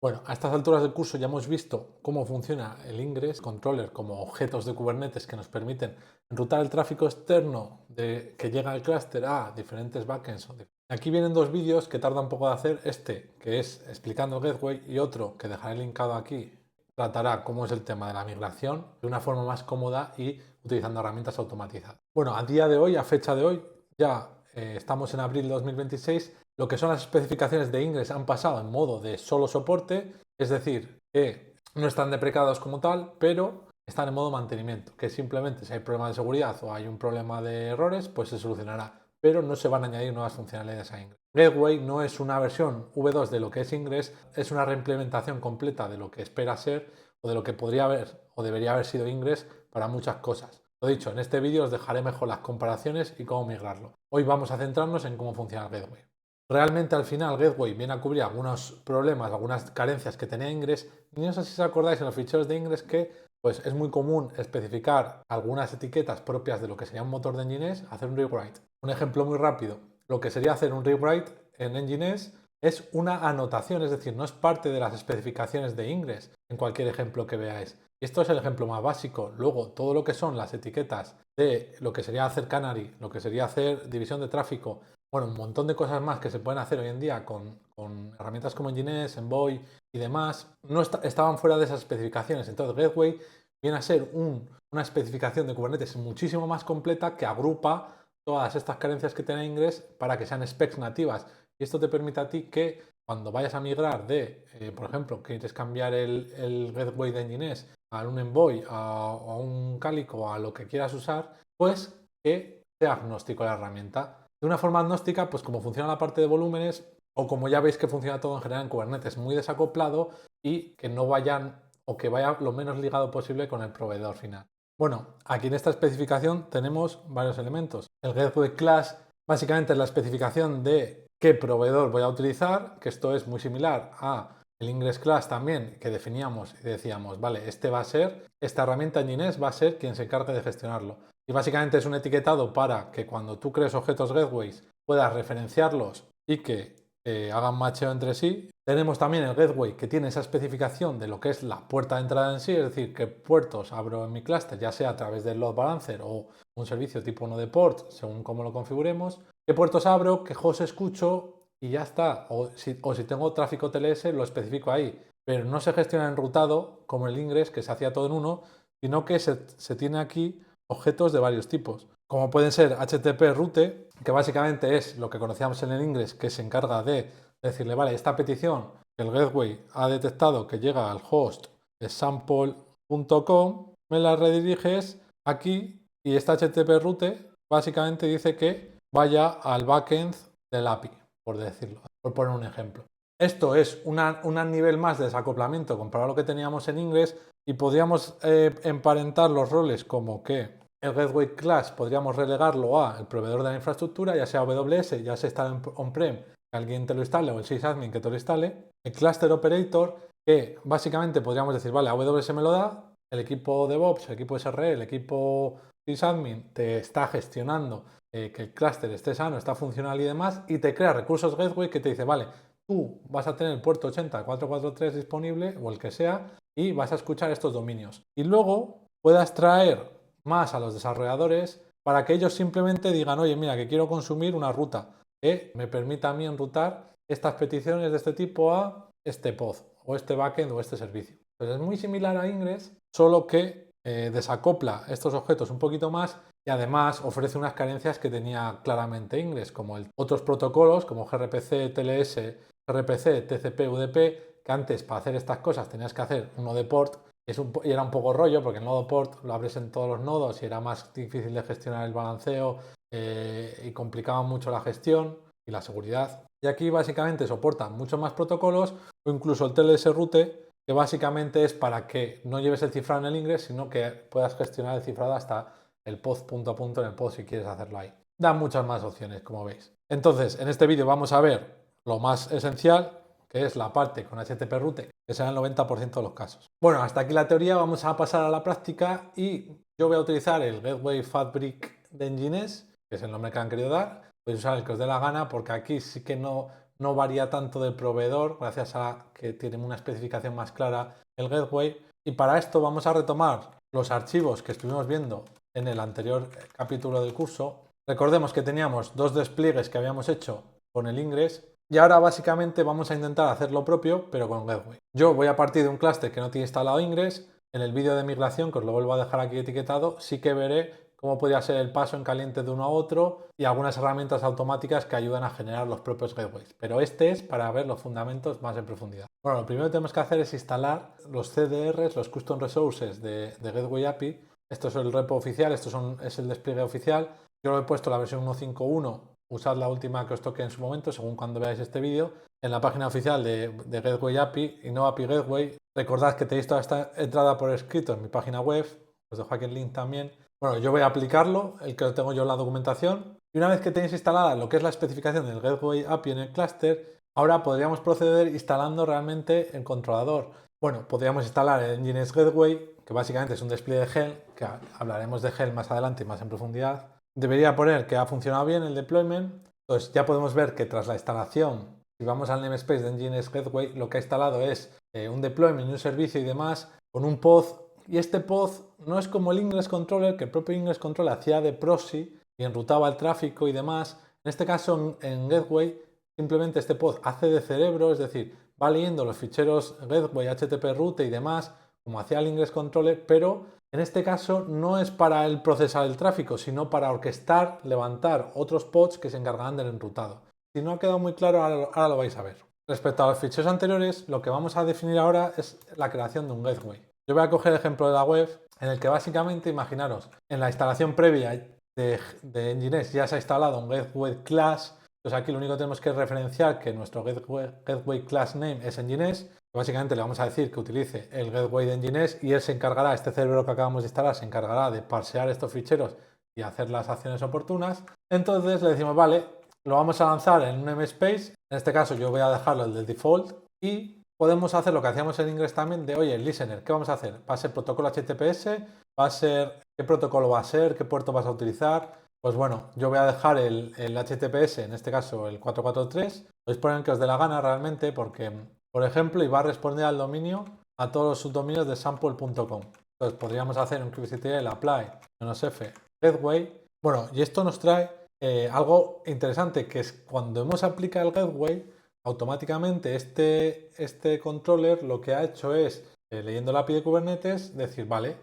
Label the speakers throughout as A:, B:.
A: Bueno, a estas alturas del curso ya hemos visto cómo funciona el Ingress Controller como objetos de Kubernetes que nos permiten enrutar el tráfico externo que llega al clúster a diferentes backends. Aquí vienen dos vídeos que tarda un poco de hacer, este que es explicando el gateway y otro que dejaré linkado aquí, tratará cómo es el tema de la migración de una forma más cómoda y utilizando herramientas automatizadas. Bueno, a día de hoy, a fecha de hoy, ya estamos en abril de 2026. Lo que son las especificaciones de Ingress han pasado en modo de solo soporte, es decir, que no están deprecados como tal, pero están en modo mantenimiento, que simplemente si hay problema de seguridad o hay un problema de errores, pues se solucionará, pero no se van a añadir nuevas funcionalidades a Ingress. Gateway no es una versión V2 de lo que es Ingress, es una reimplementación completa de lo que espera ser o de lo que podría haber o debería haber sido Ingress para muchas cosas. Lo dicho, en este vídeo os dejaré mejor las comparaciones y cómo migrarlo. Hoy vamos a centrarnos en cómo funciona el Gateway. Realmente al final Gateway viene a cubrir algunos problemas, algunas carencias que tenía Ingress. Y no sé si os acordáis en los ficheros de Ingress que pues, es muy común especificar algunas etiquetas propias de lo que sería un motor de Nginx, hacer un rewrite. Un ejemplo muy rápido, lo que sería hacer un rewrite en Nginx es una anotación, es decir, no es parte de las especificaciones de Ingress en cualquier ejemplo que veáis. Y esto es el ejemplo más básico. Luego, todo lo que son las etiquetas de lo que sería hacer canary, lo que sería hacer división de tráfico, bueno, un montón de cosas más que se pueden hacer hoy en día con herramientas como Nginx, Envoy y demás, no estaban fuera de esas especificaciones. Entonces, Gateway viene a ser una especificación de Kubernetes muchísimo más completa que agrupa todas estas carencias que tiene Ingress para que sean specs nativas. Y esto te permite a ti que cuando vayas a migrar de, por ejemplo, quieres cambiar el Gateway de Nginx a un Envoy, a un Calico, a lo que quieras usar, pues que sea agnóstico la herramienta. De una forma agnóstica, pues como funciona la parte de volúmenes, o como ya veis que funciona todo en general en Kubernetes, muy desacoplado y que no vayan o que vaya lo menos ligado posible con el proveedor final. Bueno, aquí en esta especificación tenemos varios elementos. El Gateway Class básicamente es la especificación de qué proveedor voy a utilizar, que esto es muy similar a el Ingress Class también, que definíamos y decíamos, vale, este va a ser, esta herramienta Nginx va a ser quien se encargue de gestionarlo. Y básicamente es un etiquetado para que cuando tú crees objetos gateways puedas referenciarlos y que hagan macheo entre sí. Tenemos también el gateway que tiene esa especificación de lo que es la puerta de entrada en sí, es decir, qué puertos abro en mi clúster, ya sea a través del load balancer o un servicio tipo uno de port, según cómo lo configuremos, qué puertos abro, qué host escucho y ya está. O si tengo tráfico TLS, lo especifico ahí. Pero no se gestiona enrutado como el Ingress, que se hacía todo en uno, sino que se tiene aquí objetos de varios tipos, como pueden ser HTTP route, que básicamente es lo que conocíamos en el Ingress, que se encarga de decirle, vale, esta petición que el gateway ha detectado que llega al host de sample.com, me la rediriges aquí y esta HTTP route básicamente dice que vaya al backend del API, por decirlo, por poner un ejemplo. Esto es un nivel más de desacoplamiento comparado a lo que teníamos en Ingress y podríamos emparentar los roles como que el Gateway Class podríamos relegarlo a el proveedor de la infraestructura, ya sea AWS, ya sea está on-prem, que alguien te lo instale o el sysadmin que te lo instale. El Cluster Operator, que básicamente podríamos decir, vale, AWS me lo da, el equipo DevOps, el equipo SRE, el equipo sysadmin te está gestionando que el clúster esté sano, está funcional y demás, y te crea recursos Gateway que te dice, vale, tú vas a tener el puerto 80.443 disponible o el que sea y vas a escuchar estos dominios. Y luego puedas traer más a los desarrolladores para que ellos simplemente digan, oye, mira, que quiero consumir una ruta que me permita a mí enrutar estas peticiones de este tipo a este pod o este backend o este servicio. Pues es muy similar a Ingress, solo que desacopla estos objetos un poquito más y además ofrece unas carencias que tenía claramente Ingress, como otros protocolos como gRPC, TLS, gRPC, TCP, UDP, que antes para hacer estas cosas tenías que hacer uno de port y era un poco rollo porque el nodo port lo abres en todos los nodos y era más difícil de gestionar el balanceo y complicaba mucho la gestión y la seguridad. Y aquí básicamente soporta muchos más protocolos o incluso el TLS route, que básicamente es para que no lleves el cifrado en el Ingress, sino que puedas gestionar el cifrado hasta el pod punto a punto en el pod si quieres hacerlo ahí. Da muchas más opciones, como veis. Entonces, en este vídeo vamos a ver lo más esencial, que es la parte con HTTP route, que será el 90% de los casos. Bueno, hasta aquí la teoría, vamos a pasar a la práctica y yo voy a utilizar el Gateway Fabric de Nginx, que es el nombre que han querido dar. Podéis usar el que os dé la gana porque aquí sí que no no varía tanto del proveedor, gracias a que tiene una especificación más clara el gateway. Y para esto vamos a retomar los archivos que estuvimos viendo en el anterior capítulo del curso. Recordemos que teníamos dos despliegues que habíamos hecho con el Ingress y ahora básicamente vamos a intentar hacer lo propio pero con gateway. Yo voy a partir de un clúster que no tiene instalado Ingress. En el vídeo de migración, que os lo vuelvo a dejar aquí etiquetado, sí que veré cómo podría ser el paso en caliente de uno a otro y algunas herramientas automáticas que ayudan a generar los propios gateways. Pero este es para ver los fundamentos más en profundidad. Bueno, lo primero que tenemos que hacer es instalar los CDRs, los Custom Resources de Gateway API. Esto es el repo oficial, es el despliegue oficial. Yo lo he puesto la versión 1.5.1, usad la última que os toque en su momento, según cuando veáis este vídeo. En la página oficial de Gateway API y no API Gateway, recordad que tenéis toda esta entrada por escrito en mi página web, os dejo aquí el link también. Bueno, yo voy a aplicarlo, el que lo tengo yo en la documentación, y una vez que tenéis instalada lo que es la especificación del Gateway API en el clúster, ahora podríamos proceder instalando realmente el controlador. Bueno, podríamos instalar el Nginx Gateway, que básicamente es un despliegue de Helm, que hablaremos de Helm más adelante y más en profundidad. Debería poner que ha funcionado bien el deployment. Entonces ya podemos ver que tras la instalación, si vamos al namespace de Nginx Gateway, lo que ha instalado es un deployment y un servicio y demás con un pod. Y este pod no es como el Ingress Controller, que el propio Ingress Controller hacía de proxy y enrutaba el tráfico y demás. En este caso, en Gateway, simplemente este pod hace de cerebro, es decir, va leyendo los ficheros Gateway, HTTP route y demás, como hacía el Ingress Controller, pero en este caso no es para el procesar el tráfico, sino para orquestar, levantar otros pods que se encargarán del enrutado. Si no ha quedado muy claro, ahora lo vais a ver. Respecto a los ficheros anteriores, lo que vamos a definir ahora es la creación de un gateway. Yo voy a coger el ejemplo de la web, en el que básicamente, imaginaros, en la instalación previa de Nginx ya se ha instalado un gateway class. Pues aquí lo único que tenemos que referenciar que nuestro gateway class name es Nginx. Básicamente le vamos a decir que utilice el gateway de Nginx y él se encargará, este cerebro que acabamos de instalar, se encargará de parsear estos ficheros y hacer las acciones oportunas. Entonces le decimos, vale, lo vamos a lanzar en un namespace. En este caso yo voy a dejarlo el del default y podemos hacer lo que hacíamos en Ingress también de, oye, el listener, ¿qué vamos a hacer? ¿Va a ser protocolo HTTPS? ¿Va a ser qué protocolo va a ser? ¿Qué puerto vas a utilizar? Pues bueno, yo voy a dejar el HTTPS, en este caso el 443. Podéis poner que os dé la gana realmente porque, por ejemplo, iba a responder al dominio a todos los subdominios de sample.com. Entonces podríamos hacer un kubectl apply -f gateway. Bueno, y esto nos trae algo interesante, que es cuando hemos aplicado el gateway, automáticamente este controller lo que ha hecho es, leyendo la API de Kubernetes, decir, vale,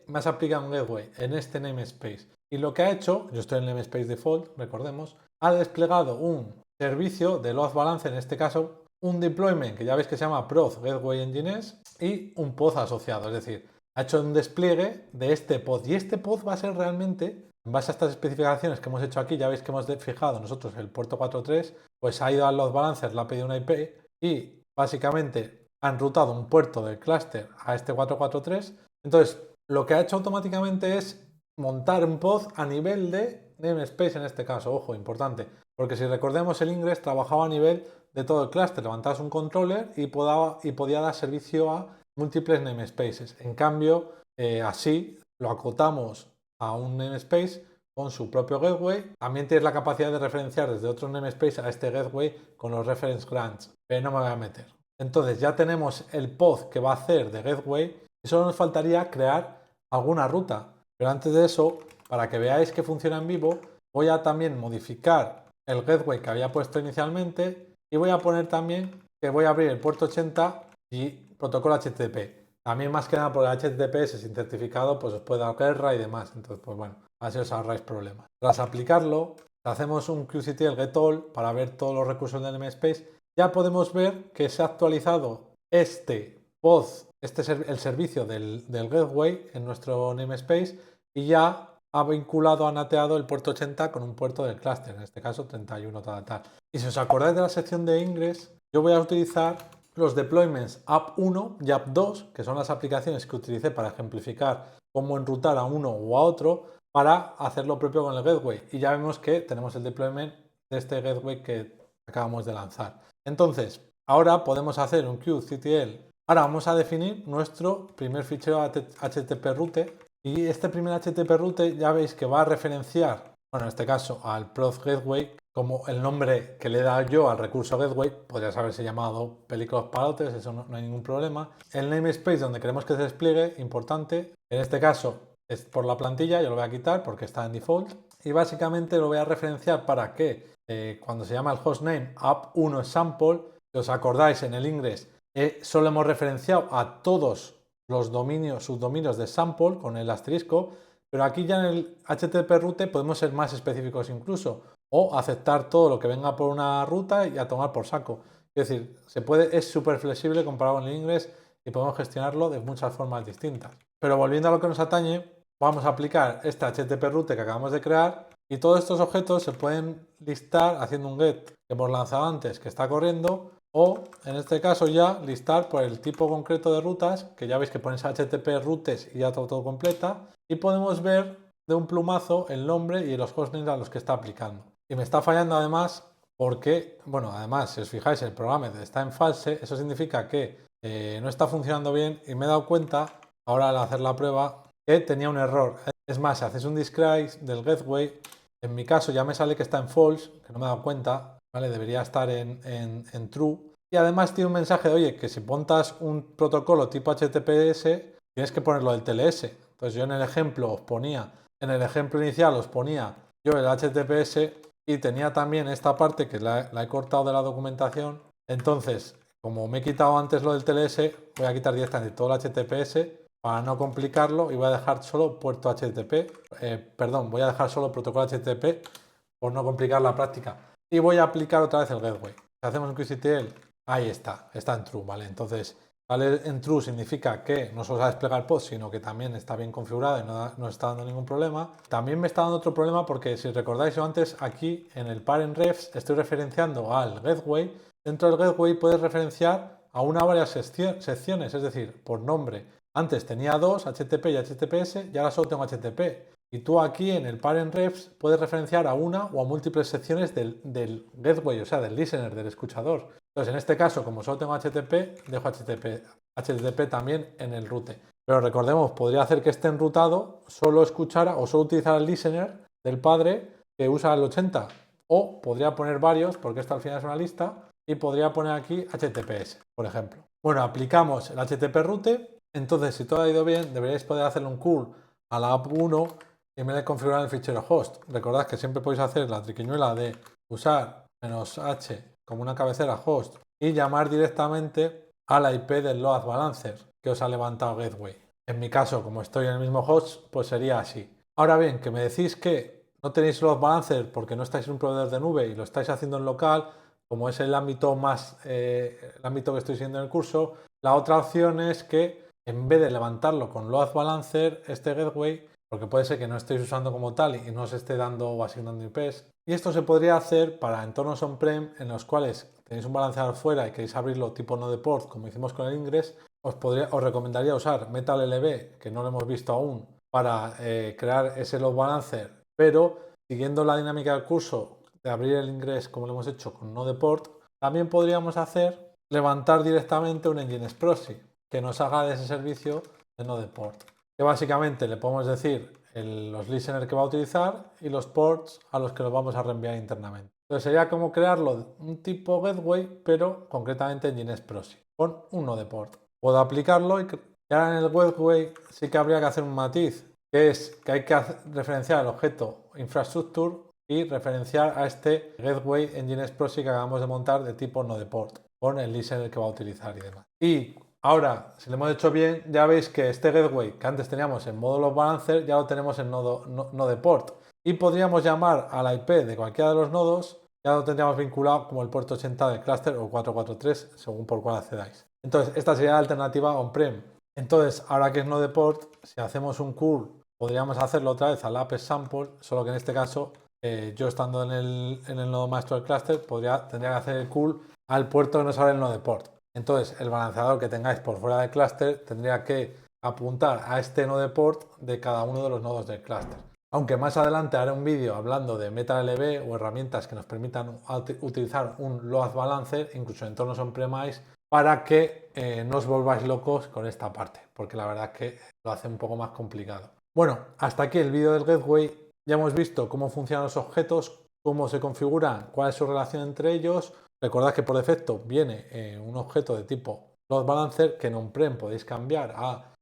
A: me has aplicado un gateway en este namespace. Y lo que ha hecho, yo estoy en el namespace default, recordemos, ha desplegado un servicio de load balancer, en este caso, un deployment que ya veis que se llama prod gateway Nginx y un pod asociado, es decir, ha hecho un despliegue de este pod y este pod va a ser realmente, en base a estas especificaciones que hemos hecho aquí, ya veis que hemos fijado nosotros el puerto 43, pues ha ido al load balancer, le ha pedido una IP y básicamente ha enrutado un puerto del clúster a este 443. Entonces, lo que ha hecho automáticamente es montar un pod a nivel de namespace en este caso. Ojo, importante, porque si recordemos el Ingress trabajaba a nivel de todo el clúster, levantabas un controller y podía dar servicio a múltiples namespaces. En cambio, así lo acotamos a un namespace con su propio gateway. También tienes la capacidad de referenciar desde otro namespace a este gateway con los reference grants, pero no me voy a meter. Entonces ya tenemos el pod que va a hacer de gateway y solo nos faltaría crear alguna ruta. Pero antes de eso, para que veáis que funciona en vivo, voy a también modificar el gateway que había puesto inicialmente y voy a poner también que voy a abrir el puerto 80 y protocolo HTTP. También más que nada porque el HTTPS sin certificado pues os puede dar guerra y demás. Entonces, pues bueno, así os ahorráis problemas. Tras aplicarlo, hacemos un kubectl getAll para ver todos los recursos del namespace. Ya podemos ver que se ha actualizado este pod, el servicio del gateway en nuestro namespace y ya ha vinculado, ha nateado el puerto 80 con un puerto del clúster, en este caso 31 tal. Y si os acordáis de la sección de Ingress, yo voy a utilizar los deployments app1 y app2, que son las aplicaciones que utilicé para ejemplificar cómo enrutar a uno o a otro, para hacer lo propio con el gateway. Y ya vemos que tenemos el deployment de este gateway que acabamos de lanzar. Entonces, ahora podemos hacer un kubectl. Ahora vamos a definir nuestro primer fichero HTTP route. Y este primer HTTP route ya veis que va a referenciar, bueno, en este caso al prod gateway, como el nombre que le he dado yo al recurso gateway, podrías haberse llamado películas palotes, eso no hay ningún problema. El namespace donde queremos que se despliegue, importante, en este caso es por la plantilla, yo lo voy a quitar porque está en default. Y básicamente lo voy a referenciar para que cuando se llama el hostname app1 sample, si os acordáis en el ingress, solo hemos referenciado a todos los dominios, subdominios de sample con el asterisco, pero aquí ya en el HTTP route podemos ser más específicos incluso, o aceptar todo lo que venga por una ruta y a tomar por saco. Es decir, es súper flexible comparado con el ingress y podemos gestionarlo de muchas formas distintas. Pero volviendo a lo que nos atañe, vamos a aplicar este HTTP route que acabamos de crear y todos estos objetos se pueden listar haciendo un get que hemos lanzado antes que está corriendo, o en este caso ya listar por el tipo concreto de rutas, que ya veis que pones HTTP routes y ya todo completa, y podemos ver de un plumazo el nombre y los hostnames a los que está aplicando. Y me está fallando además porque, bueno, además si os fijáis el programa está en false, eso significa que no está funcionando bien y me he dado cuenta ahora al hacer la prueba que tenía un error. Es más, si haces un describe del gateway, en mi caso ya me sale que está en false, que no me he dado cuenta, ¿vale? Debería estar en true. Y además tiene un mensaje de, oye, que si montas un protocolo tipo HTTPS, tienes que ponerlo del TLS. Entonces yo en el ejemplo inicial os ponía yo el HTTPS y tenía también esta parte que la he cortado de la documentación. Entonces, como me he quitado antes lo del TLS, voy a quitar directamente todo el HTTPS para no complicarlo y voy a dejar solo puerto HTTP, voy a dejar solo protocolo HTTP por no complicar la práctica. Y voy a aplicar otra vez el gateway. Si hacemos un QCTL, ahí está en true, ¿vale? Entonces, vale, en true significa que no solo se desplega el post, sino que también está bien configurado y no está dando ningún problema. También me está dando otro problema porque si recordáis yo antes, aquí en el parent refs estoy referenciando al gateway. Dentro del gateway puedes referenciar a una o varias secciones, es decir, por nombre. Antes tenía dos, HTTP y HTTPS, y ahora solo tengo HTTP. Y tú aquí en el parent refs puedes referenciar a una o a múltiples secciones del gateway, o sea, del listener, del escuchador. Entonces, en este caso, como solo tengo HTTP, dejo HTTP también en el route. Pero recordemos, podría hacer que esté enrutado, solo escuchara o solo utilizara el listener del padre que usa el 80. O podría poner varios, porque esto al final es una lista, y podría poner aquí HTTPS, por ejemplo. Bueno, aplicamos el HTTP route. Entonces, si todo ha ido bien, deberíais poder hacerle un curl a la app 1 y en vez de configurar el fichero host. Recordad que siempre podéis hacer la triquiñuela de usar "-h" como una cabecera host y llamar directamente a la IP del load balancer que os ha levantado gateway. En mi caso, como estoy en el mismo host, pues sería así. Ahora bien, que me decís que no tenéis load balancer porque no estáis en un proveedor de nube y lo estáis haciendo en local, como es el ámbito el ámbito que estoy siguiendo en el curso, la otra opción es que en vez de levantarlo con load balancer, este gateway, porque puede ser que no estéis usando como tal y no os esté dando o asignando IPs. Y esto se podría hacer para entornos on-prem en los cuales tenéis un balanceador fuera y queréis abrirlo tipo no de port, como hicimos con el ingress. Os recomendaría usar MetalLB, que no lo hemos visto aún, para crear ese load balancer, pero siguiendo la dinámica del curso de abrir el ingress como lo hemos hecho con no de port, también podríamos hacer levantar directamente un Nginx proxy que nos haga de ese servicio de no de port. Que básicamente le podemos decir los listeners que va a utilizar y los ports a los que los vamos a reenviar internamente. Entonces sería como crearlo un tipo gateway, pero concretamente en Nginx proxy, con un no de port. Puedo aplicarlo y ahora en el gateway sí que habría que hacer un matiz, que es que hay que referenciar el objeto infrastructure y referenciar a este gateway en Nginx proxy que acabamos de montar de tipo no de port, con el listener que va a utilizar y demás. Y ahora, si lo hemos hecho bien, ya veis que este gateway que antes teníamos en modo load balancer ya lo tenemos en no de port. Y podríamos llamar a la IP de cualquiera de los nodos, ya lo tendríamos vinculado como el puerto 80 del clúster o 443, según por cuál accedáis. Entonces, esta sería la alternativa on-prem. Entonces, ahora que es no de port, si hacemos un curl, podríamos hacerlo otra vez al app sample, solo que en este caso, yo estando en el nodo maestro del clúster, tendría que hacer el curl al puerto que nos abre el no de port. Entonces, el balanceador que tengáis por fuera del clúster tendría que apuntar a este no de port de cada uno de los nodos del clúster. Aunque más adelante haré un vídeo hablando de MetalLB o herramientas que nos permitan utilizar un load balancer, incluso en entornos on-premise, para que no os volváis locos con esta parte, porque la verdad es que lo hace un poco más complicado. Bueno, hasta aquí el vídeo del gateway. Ya hemos visto cómo funcionan los objetos, cómo se configura, cuál es su relación entre ellos. Recordad que por defecto viene un objeto de tipo load balancer que en on-prem podéis cambiar a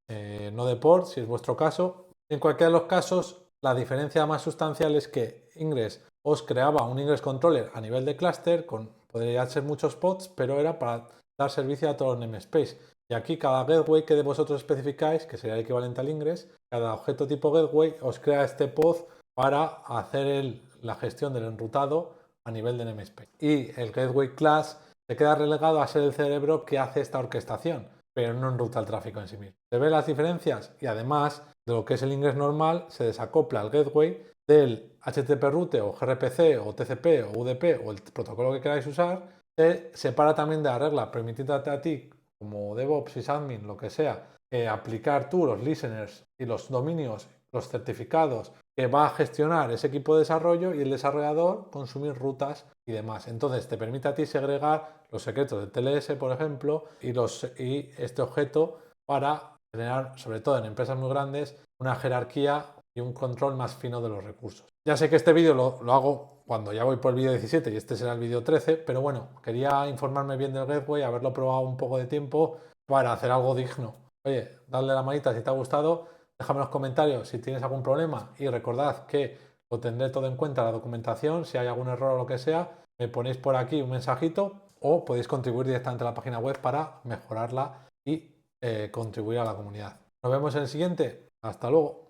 A: Node-Port si es vuestro caso. En cualquiera de los casos, la diferencia más sustancial es que Ingress os creaba un Ingress Controller a nivel de clúster, podría ser muchos pods, pero era para dar servicio a todos los namespace. Y aquí cada gateway que de vosotros especificáis, que sería el equivalente al Ingress, cada objeto tipo gateway os crea este pod para hacer la gestión del enrutado a nivel de namespace. Y el gateway class se queda relegado a ser el cerebro que hace esta orquestación, pero no enruta el tráfico en sí mismo. ¿Se ven las diferencias? Y además de lo que es el Ingress normal, se desacopla el gateway del HTTP route o gRPC o TCP o UDP o el protocolo que queráis usar. Se separa también de la regla, permitiéndote a ti, como DevOps, sysadmin, lo que sea, aplicar tú los listeners y los dominios, los certificados que va a gestionar ese equipo de desarrollo y el desarrollador consumir rutas y demás. Entonces te permite a ti segregar los secretos de TLS, por ejemplo, y este objeto para generar, sobre todo en empresas muy grandes, una jerarquía y un control más fino de los recursos. Ya sé que este vídeo lo hago cuando ya voy por el vídeo 17 y este será el vídeo 13, pero bueno, quería informarme bien del gateway, haberlo probado un poco de tiempo para hacer algo digno. Oye, dale la manita si te ha gustado, déjame en los comentarios si tienes algún problema y recordad que lo tendré todo en cuenta la documentación, si hay algún error o lo que sea, me ponéis por aquí un mensajito o podéis contribuir directamente a la página web para mejorarla y contribuir a la comunidad. Nos vemos en el siguiente. Hasta luego.